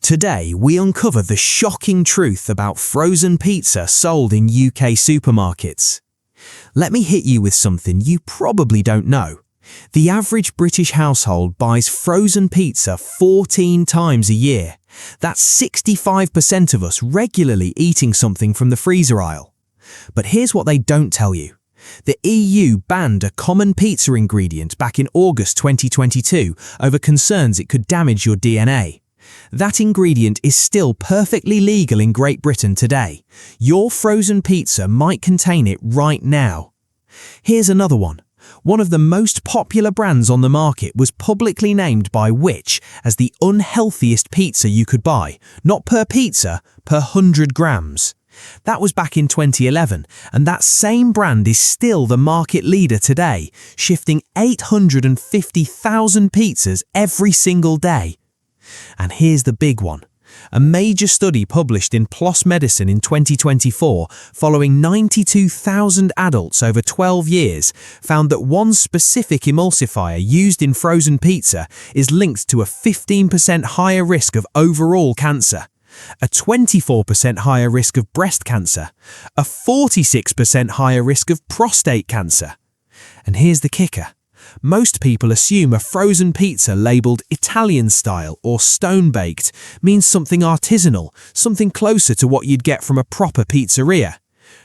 Today, we uncover the shocking truth about frozen pizza sold in UK supermarkets. Let me hit you with something you probably don't know. The average British household buys frozen pizza 14 times a year. That's 65% of us regularly eating something from the freezer aisle. But here's what they don't tell you. The EU banned a common pizza ingredient back in August 2022 over concerns it could damage your DNA. That ingredient is still perfectly legal in Great Britain today. Your frozen pizza might contain it right now. Here's another one. One of the most popular brands on the market was publicly named by Which as the unhealthiest pizza you could buy, not per pizza, per 100 grams. That was back in 2011, and that same brand is still the market leader today, shifting 850,000 pizzas every single day. And here's the big one. A major study published in PLOS Medicine in 2024, following 92,000 adults over 12 years, found that one specific emulsifier used in frozen pizza is linked to a 15% higher risk of overall cancer, a 24% higher risk of breast cancer, a 46% higher risk of prostate cancer. And here's the kicker. Most people assume a frozen pizza labelled Italian style or stone-baked means something artisanal, something closer to what you'd get from a proper pizzeria.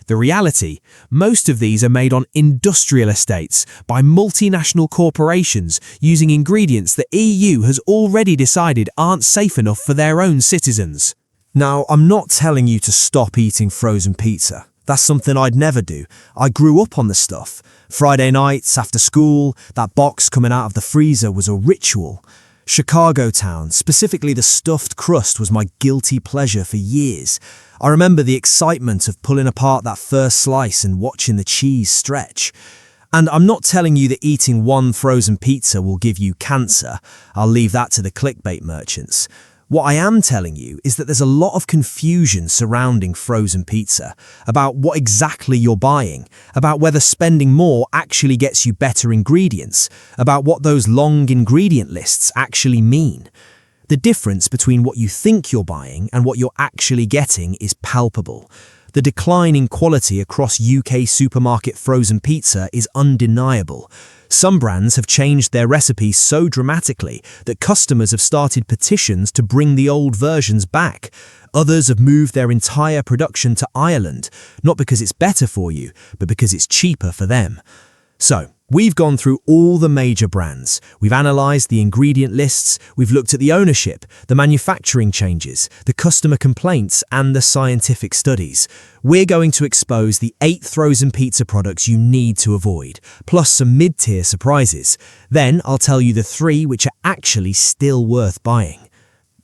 The reality, most of these are made on industrial estates by multinational corporations using ingredients the EU has already decided aren't safe enough for their own citizens. Now, I'm not telling you to stop eating frozen pizza. That's something I'd never do. I grew up on the stuff. Friday nights, after school, that box coming out of the freezer was a ritual. Chicago Town, specifically the stuffed crust, was my guilty pleasure for years. I remember the excitement of pulling apart that first slice and watching the cheese stretch. And I'm not telling you that eating one frozen pizza will give you cancer. I'll leave that to the clickbait merchants. What I am telling you is that there's a lot of confusion surrounding frozen pizza, about what exactly you're buying, about whether spending more actually gets you better ingredients, about what those long ingredient lists actually mean. The difference between what you think you're buying and what you're actually getting is palpable. The decline in quality across UK supermarket frozen pizza is undeniable. Some brands have changed their recipes so dramatically that customers have started petitions to bring the old versions back. Others have moved their entire production to Ireland, not because it's better for you, but because it's cheaper for them. So, we've gone through all the major brands. We've analysed the ingredient lists, we've looked at the ownership, the manufacturing changes, the customer complaints, and the scientific studies. We're going to expose the 8 frozen pizza products you need to avoid, plus some mid-tier surprises. Then I'll tell you the 3 which are actually still worth buying.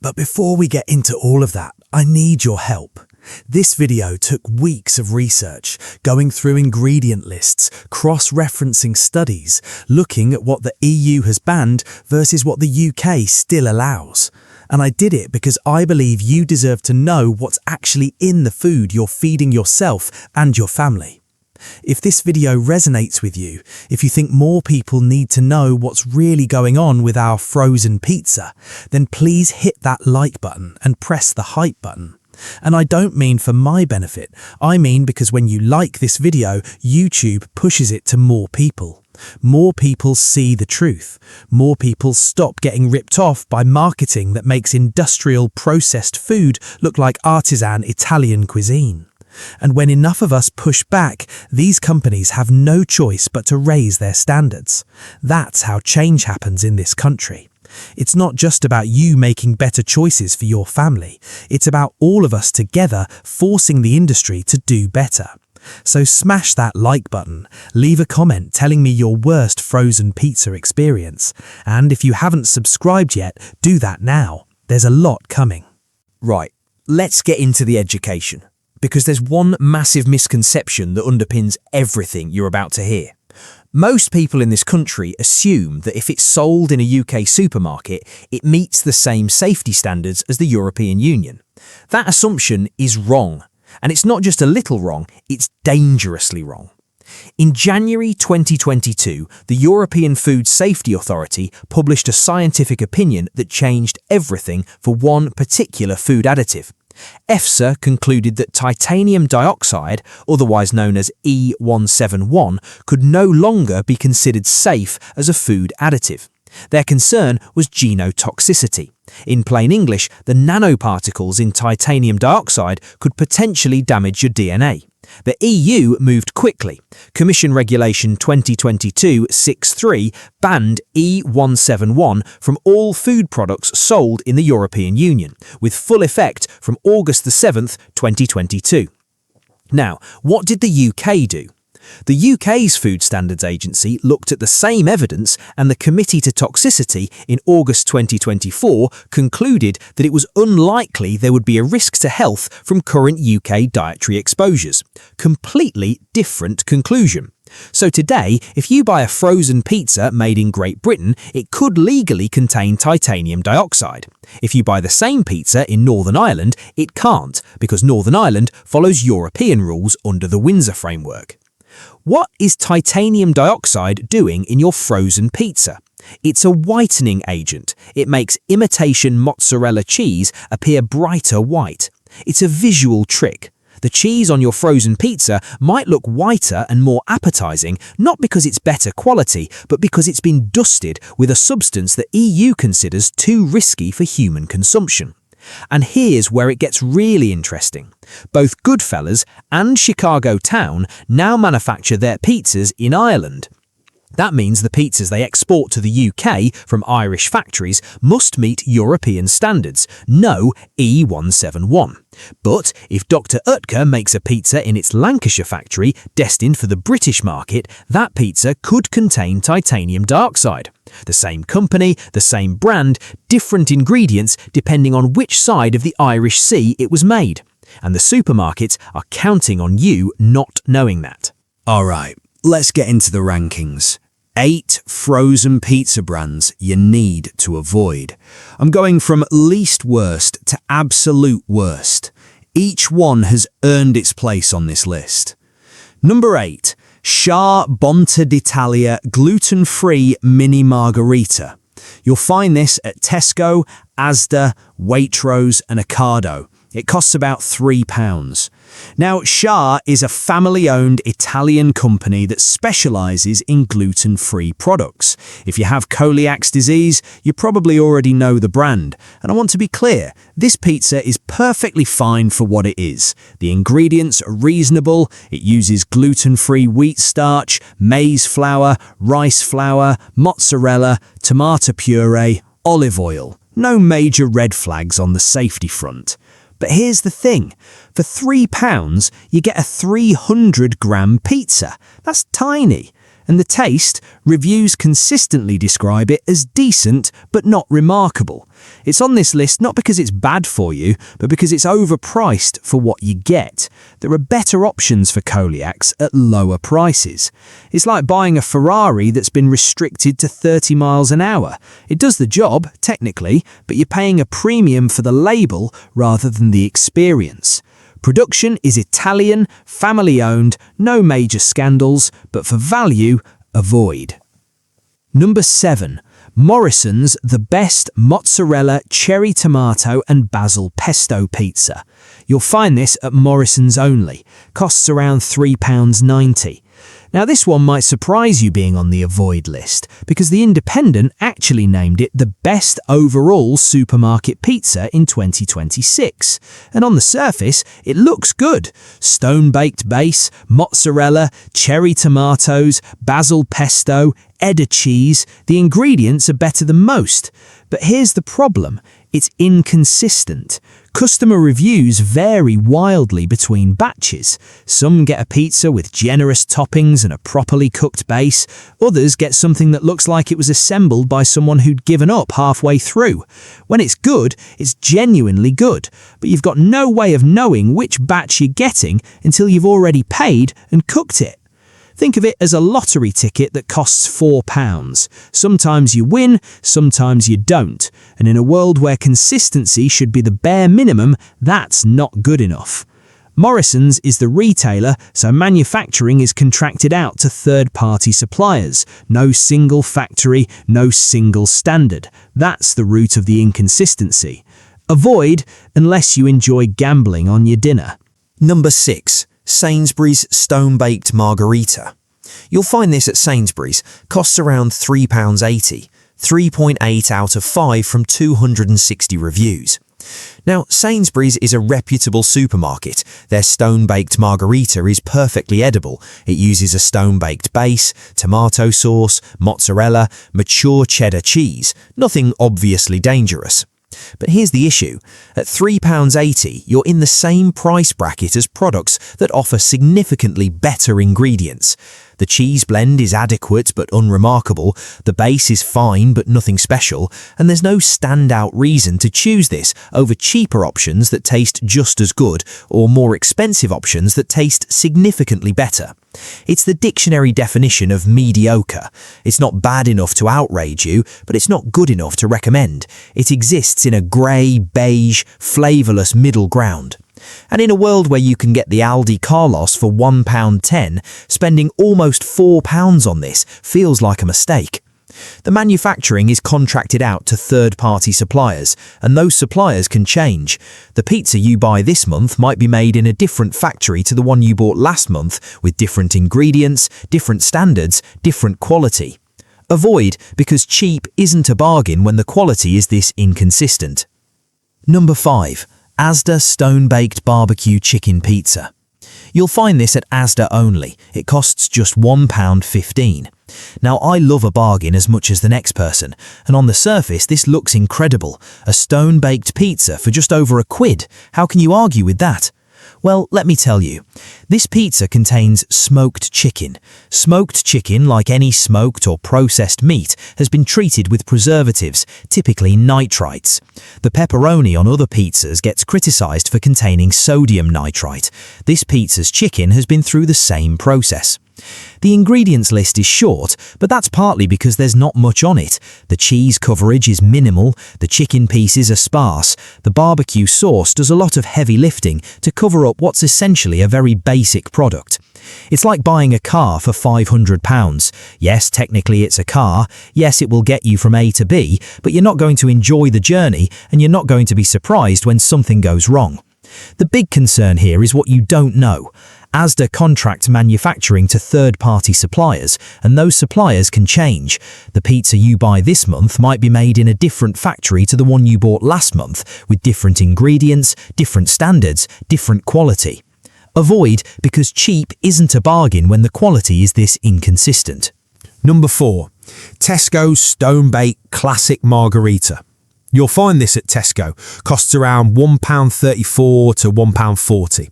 But before we get into all of that, I need your help. This video took weeks of research, going through ingredient lists, cross-referencing studies, looking at what the EU has banned versus what the UK still allows. And I did it because I believe you deserve to know what's actually in the food you're feeding yourself and your family. If this video resonates with you, if you think more people need to know what's really going on with our frozen pizza, then please hit that like button and press the hype button. And I don't mean for my benefit, I mean because when you like this video, YouTube pushes it to more people. More people see the truth. More people stop getting ripped off by marketing that makes industrial processed food look like artisan Italian cuisine. And when enough of us push back, these companies have no choice but to raise their standards. That's how change happens in this country. It's not just about you making better choices for your family. It's about all of us together forcing the industry to do better. So smash that like button, leave a comment telling me your worst frozen pizza experience. And if you haven't subscribed yet, do that now. There's a lot coming. Right, let's get into the education. Because there's one massive misconception that underpins everything you're about to hear. Most people in this country assume that if it's sold in a UK supermarket, it meets the same safety standards as the European Union. That assumption is wrong. And it's not just a little wrong, it's dangerously wrong. In January 2022, the European Food Safety Authority published a scientific opinion that changed everything for one particular food additive. EFSA concluded that titanium dioxide, otherwise known as E171, could no longer be considered safe as a food additive. Their concern was genotoxicity. In plain English, the nanoparticles in titanium dioxide could potentially damage your DNA. The EU moved quickly. Commission Regulation 2022-63 banned E171 from all food products sold in the European Union, with full effect from August 7, 2022. Now, what did the UK do? The UK's Food Standards Agency looked at the same evidence, and the Committee to Toxicity in August 2024 concluded that it was unlikely there would be a risk to health from current UK dietary exposures. Completely different conclusion. So today, if you buy a frozen pizza made in Great Britain, it could legally contain titanium dioxide. If you buy the same pizza in Northern Ireland, it can't, because Northern Ireland follows European rules under the Windsor Framework. What is titanium dioxide doing in your frozen pizza? It's a whitening agent. It makes imitation mozzarella cheese appear brighter white. It's a visual trick. The cheese on your frozen pizza might look whiter and more appetizing, not because it's better quality, but because it's been dusted with a substance the EU considers too risky for human consumption. And here's where it gets really interesting. Both Goodfellas and Chicago Town now manufacture their pizzas in Ireland. That means the pizzas they export to the UK from Irish factories must meet European standards, no E171. But if Dr. Oetker makes a pizza in its Lancashire factory destined for the British market, that pizza could contain titanium dioxide. The same company, the same brand, different ingredients depending on which side of the Irish Sea it was made. And the supermarkets are counting on you not knowing that. All right, let's get into the rankings. 8 frozen pizza brands you need to avoid. I'm going from least worst to absolute worst. Each one has earned its place on this list. Number 8. Char Bonta d'Italia gluten-free mini margherita. You'll find this at Tesco, Asda, Waitrose and Ocado. It costs about £3. Now, Char is a family-owned Italian company that specialises in gluten-free products. If you have celiac disease, you probably already know the brand. And I want to be clear, this pizza is perfectly fine for what it is. The ingredients are reasonable. It uses gluten-free wheat starch, maize flour, rice flour, mozzarella, tomato puree, olive oil. No major red flags on the safety front. But here's the thing, for £3 you get a 300-gram pizza. That's tiny. And the taste, reviews consistently describe it as decent but not remarkable. It's on this list not because it's bad for you, but because it's overpriced for what you get. There are better options for celiacs at lower prices. It's like buying a Ferrari that's been restricted to 30 miles an hour. It does the job, technically, but you're paying a premium for the label rather than the experience. Production is Italian, family-owned, no major scandals, but for value, avoid. Number 7. Morrison's The Best Mozzarella, Cherry Tomato and Basil Pesto Pizza. You'll find this at Morrison's only. Costs around £3.90. Now this one might surprise you being on the avoid list, because The Independent actually named it the best overall supermarket pizza in 2026. And on the surface, it looks good. Stone-baked base, mozzarella, cherry tomatoes, basil pesto, Edda cheese. The ingredients are better than most. But here's the problem. It's inconsistent. Customer reviews vary wildly between batches. Some get a pizza with generous toppings and a properly cooked base. Others get something that looks like it was assembled by someone who'd given up halfway through. When it's good, it's genuinely good, but you've got no way of knowing which batch you're getting until you've already paid and cooked it. Think of it as a lottery ticket that costs £4. Sometimes you win, sometimes you don't. And in a world where consistency should be the bare minimum, that's not good enough. Morrison's is the retailer, so manufacturing is contracted out to third-party suppliers. No single factory, no single standard. That's the root of the inconsistency. Avoid unless you enjoy gambling on your dinner. Number 6. Sainsbury's Stone-Baked Margarita. You'll find this at Sainsbury's, costs around £3.80, 3.8 out of 5 from 260 reviews. Now, Sainsbury's is a reputable supermarket. Their stone-baked margarita is perfectly edible. It uses a stone-baked base, tomato sauce, mozzarella, mature cheddar cheese. Nothing obviously dangerous. But here's the issue. At £3.80, you're in the same price bracket as products that offer significantly better ingredients. The cheese blend is adequate but unremarkable, the base is fine but nothing special, and there's no standout reason to choose this over cheaper options that taste just as good or more expensive options that taste significantly better. It's the dictionary definition of mediocre. It's not bad enough to outrage you, but it's not good enough to recommend. It exists in a grey, beige, flavourless middle ground. And in a world where you can get the Aldi Carlos for £1.10, spending almost £4 on this feels like a mistake. The manufacturing is contracted out to third-party suppliers, and those suppliers can change. The pizza you buy this month might be made in a different factory to the one you bought last month, with different ingredients, different standards, different quality. Avoid because cheap isn't a bargain when the quality is this inconsistent. Number 5. Asda Stone-Baked Barbecue Chicken Pizza. You'll find this at Asda only. It costs just £1.15. Now, I love a bargain as much as the next person, and on the surface this looks incredible. A stone-baked pizza for just over £1. How can you argue with that? Well, let me tell you. This pizza contains smoked chicken. Smoked chicken, like any smoked or processed meat, has been treated with preservatives, typically nitrites. The pepperoni on other pizzas gets criticised for containing sodium nitrite. This pizza's chicken has been through the same process. The ingredients list is short, but that's partly because there's not much on it. The cheese coverage is minimal, the chicken pieces are sparse, the barbecue sauce does a lot of heavy lifting to cover up what's essentially a very basic product. It's like buying a car for £500. Yes, technically it's a car, yes, it will get you from A to B, but you're not going to enjoy the journey and you're not going to be surprised when something goes wrong. The big concern here is what you don't know. Asda contracts manufacturing to third-party suppliers, and those suppliers can change. The pizza you buy this month might be made in a different factory to the one you bought last month, with different ingredients, different standards, different quality. Avoid because cheap isn't a bargain when the quality is this inconsistent. Number 4. Tesco Stone-Baked Classic Margarita. You'll find this at Tesco, costs around £1.34 to £1.40.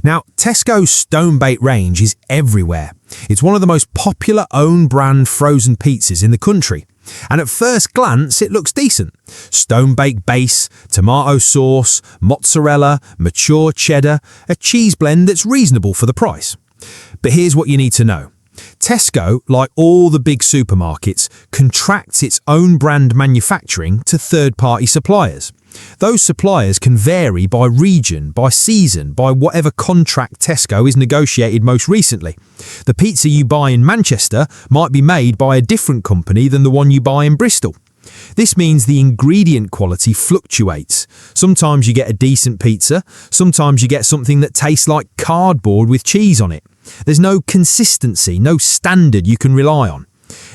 Now, Tesco's Stone-Baked range is everywhere. It's one of the most popular own-brand frozen pizzas in the country. And at first glance, it looks decent. Stone-baked base, tomato sauce, mozzarella, mature cheddar, a cheese blend that's reasonable for the price. But here's what you need to know. Tesco, like all the big supermarkets, contracts its own brand manufacturing to third-party suppliers. Those suppliers can vary by region, by season, by whatever contract Tesco is negotiated most recently. The pizza you buy in Manchester might be made by a different company than the one you buy in Bristol. This means the ingredient quality fluctuates. Sometimes you get a decent pizza, sometimes you get something that tastes like cardboard with cheese on it. There's no consistency, no standard you can rely on.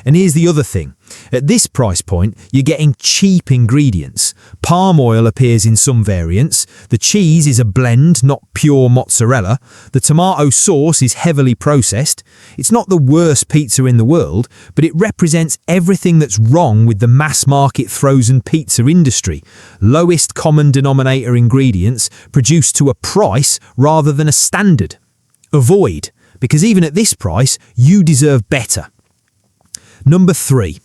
And here's the other thing. At this price point, you're getting cheap ingredients. Palm oil appears in some variants. The cheese is a blend, not pure mozzarella. The tomato sauce is heavily processed. It's not the worst pizza in the world, but it represents everything that's wrong with the mass-market frozen pizza industry. Lowest common denominator ingredients produced to a price rather than a standard. Avoid, because even at this price, you deserve better. Number 3.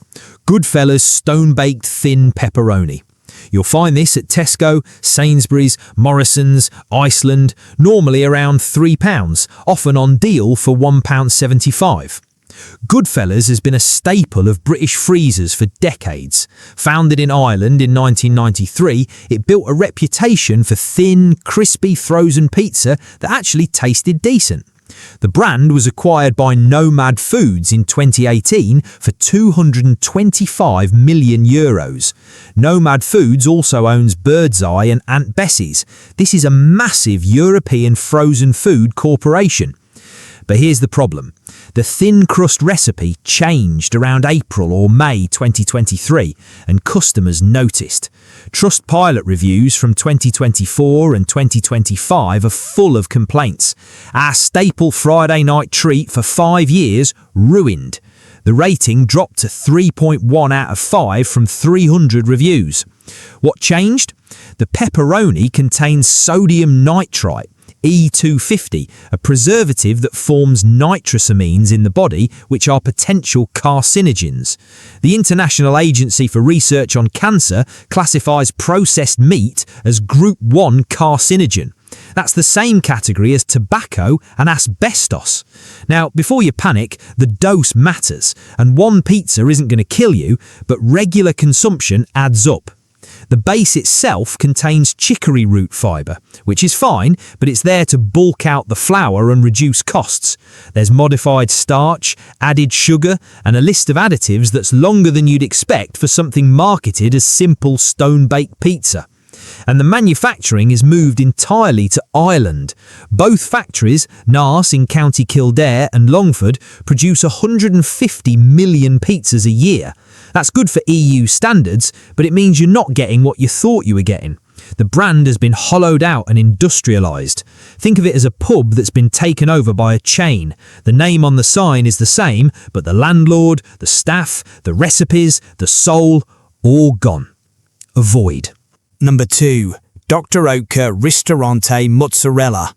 Goodfella's Stone-Baked Thin Pepperoni. You'll find this at Tesco, Sainsbury's, Morrison's, Iceland, normally around £3, often on deal for £1.75. Goodfellas has been a staple of British freezers for decades. Founded in Ireland in 1993, it built a reputation for thin, crispy frozen pizza that actually tasted decent. The brand was acquired by Nomad Foods in 2018 for €225 million. Nomad Foods also owns Birdseye and Aunt Bessie's. This is a massive European frozen food corporation. But here's the problem. The thin crust recipe changed around April or May 2023, and customers noticed. Trustpilot reviews from 2024 and 2025 are full of complaints. Our staple Friday night treat for 5 years ruined. The rating dropped to 3.1 out of 5 from 300 reviews. What changed? The pepperoni contains sodium nitrite, E250, a preservative that forms nitrosamines in the body, which are potential carcinogens. The International Agency for Research on Cancer classifies processed meat as Group 1 carcinogen. That's the same category as tobacco and asbestos. Now, before you panic, the dose matters, and one pizza isn't going to kill you, but regular consumption adds up. The base itself contains chicory root fibre, which is fine, but it's there to bulk out the flour and reduce costs. There's modified starch, added sugar, and a list of additives that's longer than you'd expect for something marketed as simple stone-baked pizza. And the manufacturing is moved entirely to Ireland. Both factories, Naas in County Kildare and Longford, produce 150 million pizzas a year. That's good for EU standards, but it means you're not getting what you thought you were getting. The brand has been hollowed out and industrialised. Think of it as a pub that's been taken over by a chain. The name on the sign is the same, but the landlord, the staff, the recipes, the soul, all gone. Avoid. Number 2. Dr. Oetker Ristorante Mozzarella.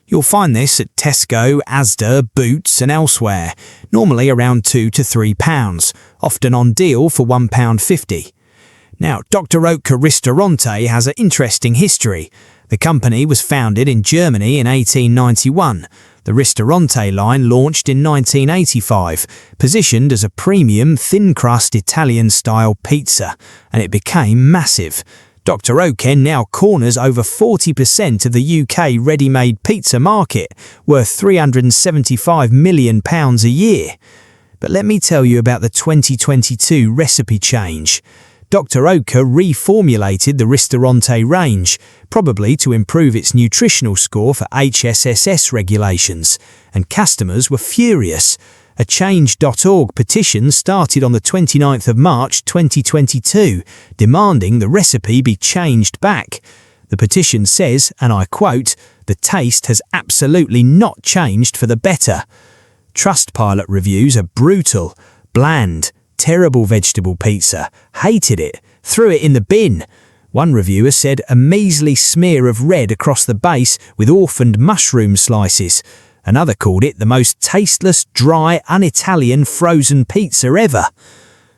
You'll find this at Tesco, Asda, Boots and elsewhere, normally around £2 to £3, often on deal for £1.50. Now, Dr. Oetker Ristorante has an interesting history. The company was founded in Germany in 1891. The Ristorante line launched in 1985, positioned as a premium thin-crust Italian-style pizza, and it became massive. Dr. Oetker now corners over 40% of the UK ready-made pizza market, worth £375 million a year. But let me tell you about the 2022 recipe change. Dr. Oetker reformulated the Ristorante range, probably to improve its nutritional score for HSSS regulations, and customers were furious. A Change.org petition started on the 29th of March 2022, demanding the recipe be changed back. The petition says, and I quote, "The taste has absolutely not changed for the better." Trustpilot reviews are brutal. Bland, terrible vegetable pizza, hated it, threw it in the bin. One reviewer said a measly smear of red across the base with orphaned mushroom slices. Another called it the most tasteless, dry, un-Italian frozen pizza ever.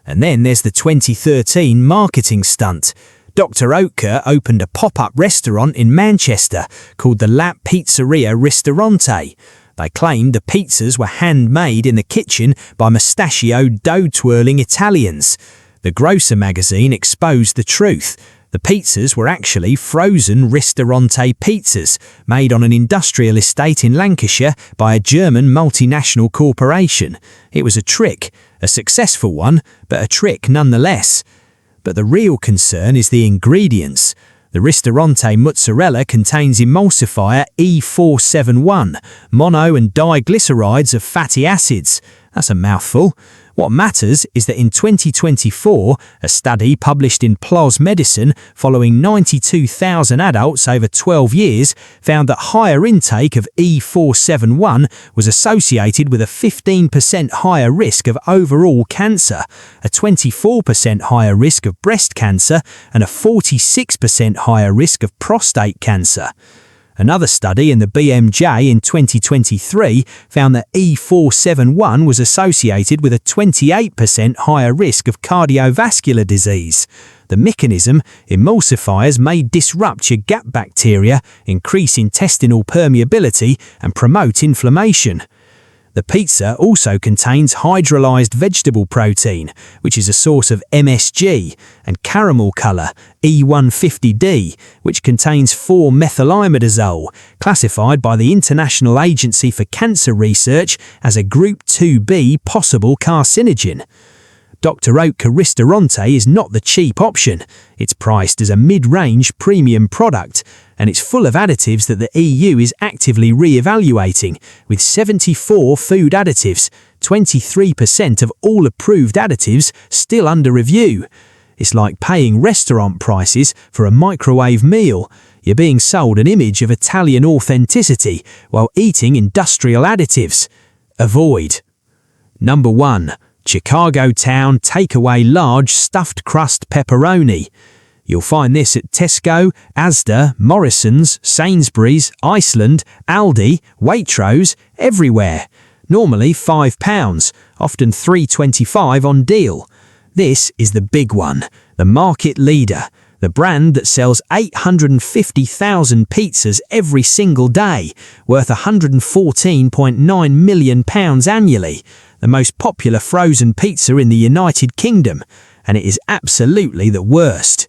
And then there's the 2013 marketing stunt. Dr. Oetker opened a pop-up restaurant in Manchester called the La Pizzeria Ristorante. They claimed the pizzas were handmade in the kitchen by mustachioed dough-twirling Italians. The Grocer magazine exposed the truth. The pizzas were actually frozen Ristorante pizzas, made on an industrial estate in Lancashire by a German multinational corporation. It was a trick, a successful one, but a trick nonetheless. But the real concern is the ingredients. The Ristorante mozzarella contains emulsifier E471, mono and diglycerides of fatty acids. That's a mouthful. What matters is that in 2024, a study published in PLOS Medicine following 92,000 adults over 12 years found that higher intake of E471 was associated with a 15% higher risk of overall cancer, a 24% higher risk of breast cancer, and a 46% higher risk of prostate cancer. Another study in the BMJ in 2023 found that E471 was associated with a 28% higher risk of cardiovascular disease. The mechanism, emulsifiers, may disrupt your gut bacteria, increase intestinal permeability, and promote inflammation. The pizza also contains hydrolyzed vegetable protein, which is a source of MSG, and caramel colour, E150D, which contains 4-methylimidazole, classified by the International Agency for Cancer Research as a Group 2B possible carcinogen. Dr. Oetker Ristorante is not the cheap option. It's priced as a mid-range premium product, and it's full of additives that the EU is actively re-evaluating, with 74 food additives, 23% of all approved additives still under review. It's like paying restaurant prices for a microwave meal. You're being sold an image of Italian authenticity while eating industrial additives. Avoid. Number 1. Chicago Town Takeaway Large Stuffed Crust Pepperoni. You'll find this at Tesco, Asda, Morrison's, Sainsbury's, Iceland, Aldi, Waitrose, everywhere. Normally £5, often $3.25 on deal. This is the big one, the market leader, the brand that sells 850,000 pizzas every single day, worth £114.9 million annually. The most popular frozen pizza in the United Kingdom, and it is absolutely the worst.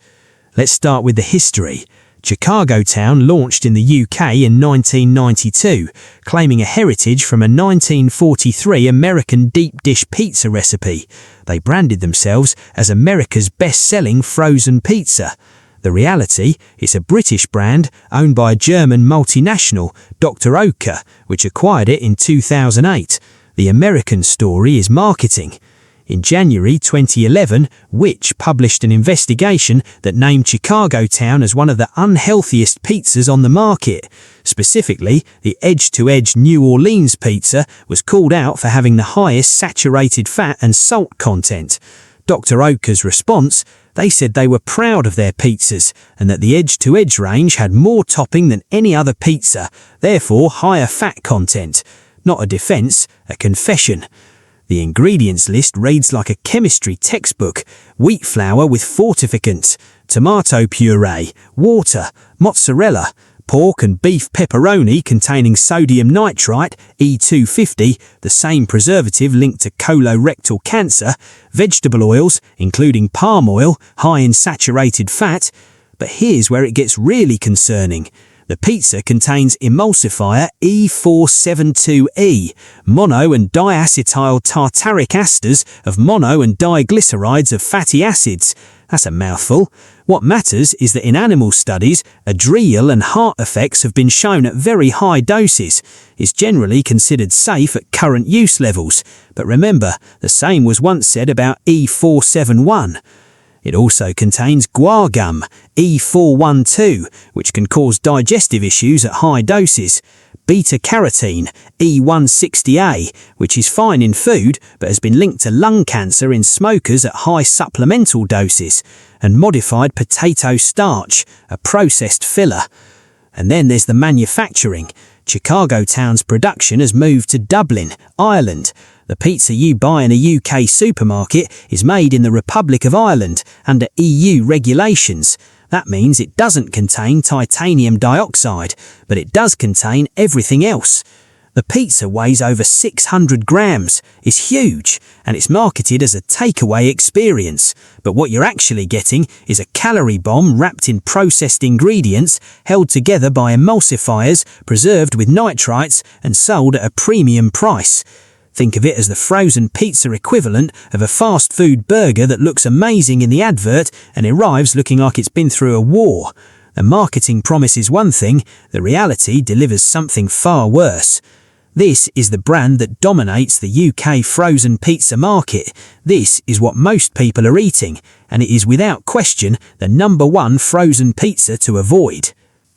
Let's start with the history. Chicago Town launched in the UK in 1992, claiming a heritage from a 1943 American deep dish pizza recipe. They branded themselves as America's best-selling frozen pizza. The reality is a British brand owned by a German multinational, Dr. Oetker, which acquired it in 2008. The American story is marketing. In January 2011, Which published an investigation that named Chicago Town as one of the unhealthiest pizzas on the market. Specifically, the edge-to-edge New Orleans pizza was called out for having the highest saturated fat and salt content. Dr. Oetker's response: they said they were proud of their pizzas and that the edge-to-edge range had more topping than any other pizza, therefore higher fat content. Not a defence, a confession. The ingredients list reads like a chemistry textbook: wheat flour with fortificants, tomato puree, water, mozzarella, pork and beef pepperoni containing sodium nitrite, E250, the same preservative linked to colorectal cancer, vegetable oils, including palm oil, high in saturated fat. But here's where it gets really concerning. The pizza contains emulsifier E472E, mono and diacetyl tartaric esters of mono and diglycerides of fatty acids. That's a mouthful. What matters is that in animal studies, adrenal and heart effects have been shown at very high doses. It's generally considered safe at current use levels. But remember, the same was once said about E471. It also contains guar gum, E412, which can cause digestive issues at high doses, beta-carotene, E160A, which is fine in food but has been linked to lung cancer in smokers at high supplemental doses, and modified potato starch, a processed filler. And then there's the manufacturing. Chicago Town's production has moved to Dublin, Ireland. The pizza you buy in a UK supermarket is made in the Republic of Ireland under EU regulations. That means it doesn't contain titanium dioxide, but it does contain everything else. The pizza weighs over 600 grams, is huge, and it's marketed as a takeaway experience. But what you're actually getting is a calorie bomb wrapped in processed ingredients, held together by emulsifiers, preserved with nitrites, and sold at a premium price. Think of it as the frozen pizza equivalent of a fast food burger that looks amazing in the advert and arrives looking like it's been through a war. The marketing promises one thing, the reality delivers something far worse. This is the brand that dominates the UK frozen pizza market. This is what most people are eating, and it is without question the #1 frozen pizza to avoid.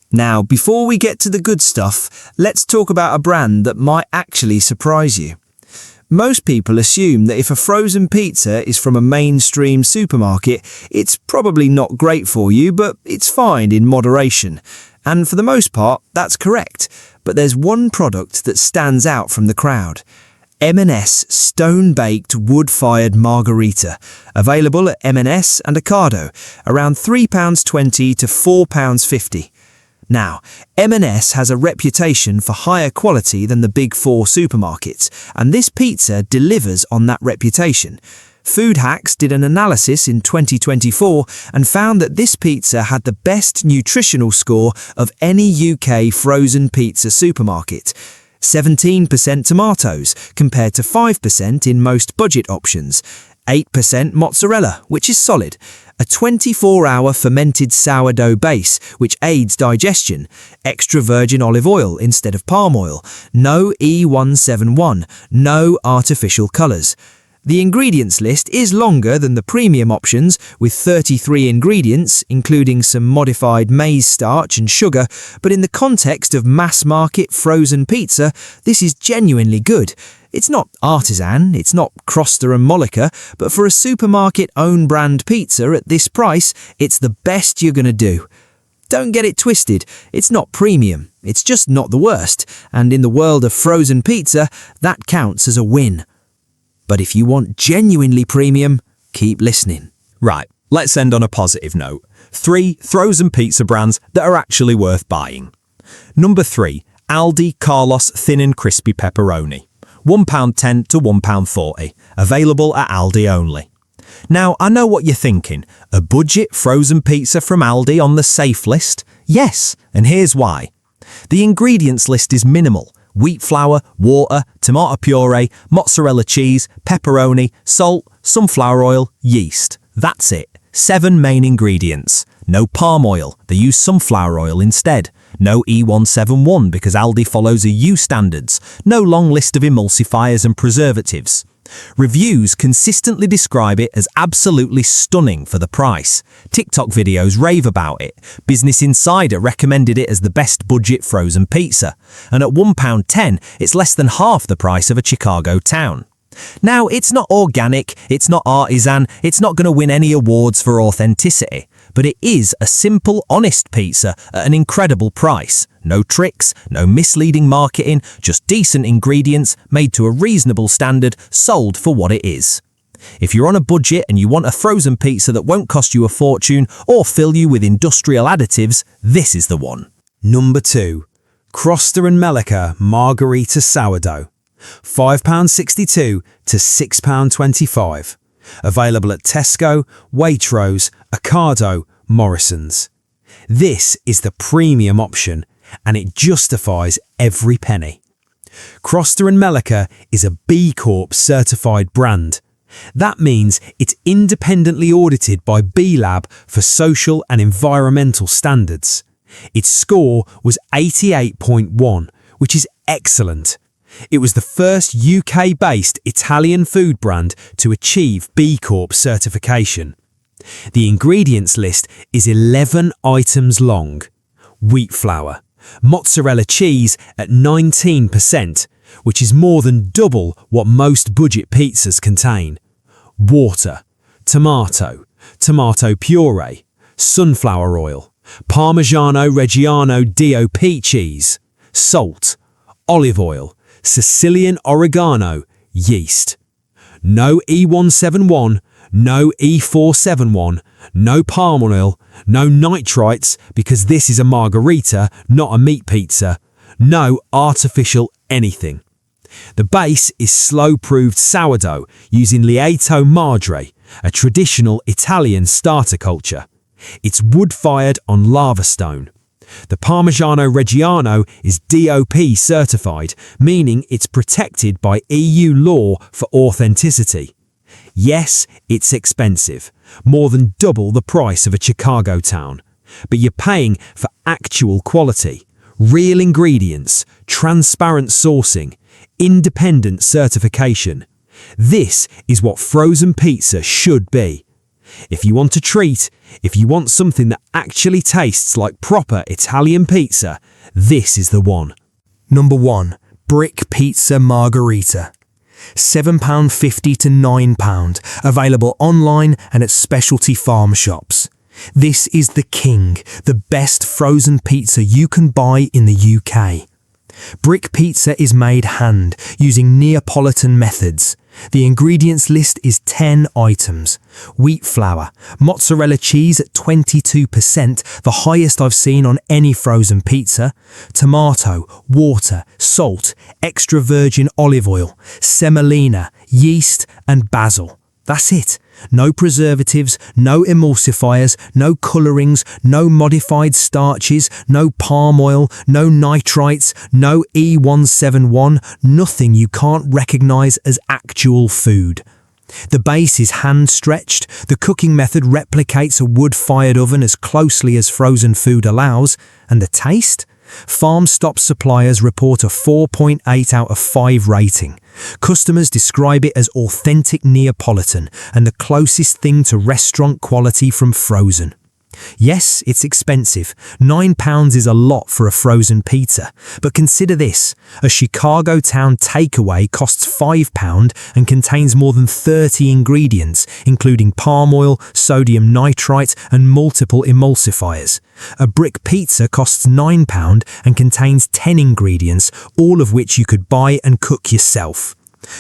Now, before we get to the good stuff, let's talk about a brand that might actually surprise you. Most people assume that if a frozen pizza is from a mainstream supermarket, it's probably not great for you, but it's fine in moderation. And for the most part, that's correct. But there's one product that stands out from the crowd. M&S Stone-Baked Wood-Fired Margarita, available at M&S and Ocado, around £3.20 to £4.50. Now, M&S has a reputation for higher quality than the big four supermarkets, and this pizza delivers on that reputation. Food Hacks did an analysis in 2024 and found that this pizza had the best nutritional score of any UK frozen pizza supermarket. 17% tomatoes compared to 5% in most budget options. 8% mozzarella, which is solid. A 24-hour fermented sourdough base, which aids digestion. Extra virgin olive oil instead of palm oil. No E171. No artificial colours. The ingredients list is longer than the premium options, with 33 ingredients, including some modified maize starch and sugar, but in the context of mass-market frozen pizza, this is genuinely good. It's not artisan, it's not Croster and Mollica, but for a supermarket own brand pizza at this price, it's the best you're gonna do. Don't get it twisted, it's not premium, it's just not the worst, and in the world of frozen pizza, that counts as a win. But if you want genuinely premium, keep listening. Right, let's end on a positive note. 3 frozen pizza brands that are actually worth buying. Number 3, Aldi Carlos Thin and Crispy Pepperoni. £1.10 to £1.40, available at Aldi only. Now, I know what you're thinking, a budget frozen pizza from Aldi on the safe list? Yes, and here's why. The ingredients list is minimal. Wheat flour, water, tomato puree, mozzarella cheese, pepperoni, salt, sunflower oil, yeast. That's it. 7 main ingredients. No palm oil, they use sunflower oil instead. No E171 because Aldi follows EU standards. No long list of emulsifiers and preservatives. Reviews consistently describe it as absolutely stunning for the price. TikTok videos rave about it. Business Insider recommended it as the best budget frozen pizza. And at £1.10, it's less than half the price of a Chicago town. Now, it's not organic, it's not artisan, it's not going to win any awards for authenticity, but it is a simple, honest pizza at an incredible price. No tricks, no misleading marketing, just decent ingredients made to a reasonable standard, sold for what it is. If you're on a budget and you want a frozen pizza that won't cost you a fortune or fill you with industrial additives, this is the one. Number 2. Croster and Mellica Margarita Sourdough. £5.62 to £6.25. Available at Tesco, Waitrose, Ocado, Morrison's. This is the premium option, and it justifies every penny. Croster and Mellica is a B Corp certified brand. That means it's independently audited by B Lab for social and environmental standards. Its score was 88.1, which is excellent. It was the first UK-based Italian food brand to achieve B Corp certification. The ingredients list is 11 items long. Wheat flour, mozzarella cheese at 19%, which is more than double what most budget pizzas contain. Water, tomato puree, sunflower oil, Parmigiano Reggiano DOP cheese, salt, olive oil, Sicilian oregano, yeast. No E171, no E471, no palm oil, no nitrites because this is a margarita, not a meat pizza. No artificial anything. The base is slow-proved sourdough using Lieto Madre, a traditional Italian starter culture. It's wood-fired on lava stone. The Parmigiano Reggiano is DOP certified, meaning it's protected by EU law for authenticity. Yes, it's expensive, more than double the price of a Chicago town, but you're paying for actual quality, real ingredients, transparent sourcing, independent certification. This is what frozen pizza should be. If you want a treat, if you want something that actually tastes like proper Italian pizza, this is the one. Number 1. Brick Pizza Margarita. £7.50 to £9, available online and at specialty farm shops. This is the king, the best frozen pizza you can buy in the UK. Brick pizza is made hand, using Neapolitan methods. The ingredients list is 10 items. Wheat flour, mozzarella cheese at 22%, the highest I've seen on any frozen pizza, tomato, water, salt, extra virgin olive oil, semolina, yeast and basil. That's it. No preservatives, no emulsifiers, no colourings, no modified starches, no palm oil, no nitrites, no E171, nothing you can't recognise as actual food. The base is hand-stretched, the cooking method replicates a wood-fired oven as closely as frozen food allows, and the taste? Farm Stop suppliers report a 4.8 out of 5 rating. Customers describe it as authentic Neapolitan and the closest thing to restaurant quality from frozen. Yes, it's expensive. £9 is a lot for a frozen pizza. But consider this. A Chicago town takeaway costs £5 and contains more than 30 ingredients, including palm oil, sodium nitrite and multiple emulsifiers. A brick pizza costs £9 and contains 10 ingredients, all of which you could buy and cook yourself.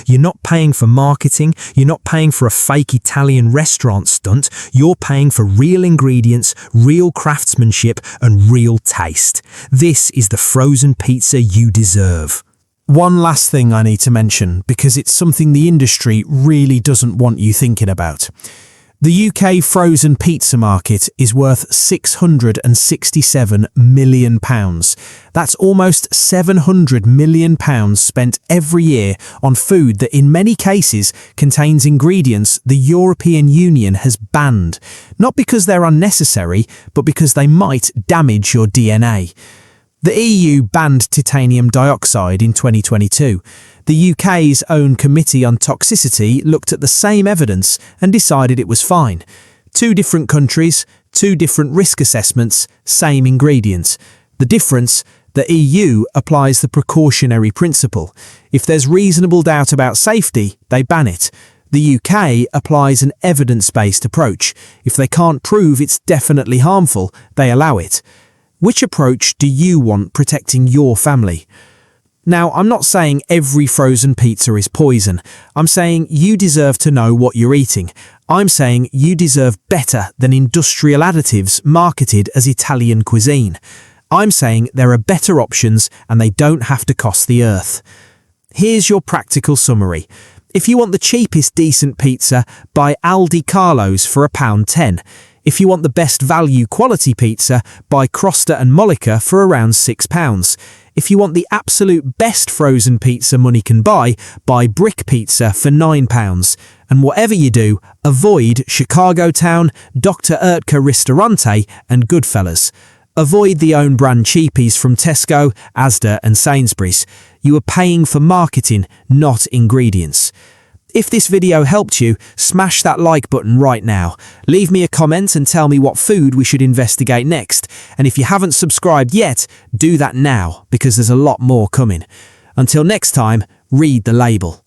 You're not paying for marketing, you're not paying for a fake Italian restaurant stunt, you're paying for real ingredients, real craftsmanship and real taste. This is the frozen pizza you deserve. One last thing I need to mention, because it's something the industry really doesn't want you thinking about. The UK frozen pizza market is worth £667 million. That's almost £700 million spent every year on food that in many cases contains ingredients the European Union has banned, not because they're unnecessary, but because they might damage your DNA. The EU banned titanium dioxide in 2022. The UK's own Committee on Toxicity looked at the same evidence and decided it was fine. 2 different countries, 2 different risk assessments, same ingredients. The difference? The EU applies the precautionary principle. If there's reasonable doubt about safety, they ban it. The UK applies an evidence-based approach. If they can't prove it's definitely harmful, they allow it. Which approach do you want protecting your family? Now, I'm not saying every frozen pizza is poison. I'm saying you deserve to know what you're eating. I'm saying you deserve better than industrial additives marketed as Italian cuisine. I'm saying there are better options and they don't have to cost the earth. Here's your practical summary. If you want the cheapest decent pizza, buy Aldi Carlo's for £1.10. If you want the best value quality pizza, buy Crosta and Mollica for around £6. If you want the absolute best frozen pizza money can buy Brick Pizza for £9. And whatever you do, avoid Chicago Town, Dr. Oetker Ristorante and Goodfellas. Avoid the own brand cheapies from Tesco, Asda and Sainsbury's. You are paying for marketing, not ingredients. If this video helped you, smash that like button right now. Leave me a comment and tell me what food we should investigate next. And if you haven't subscribed yet, do that now, because there's a lot more coming. Until next time, read the label.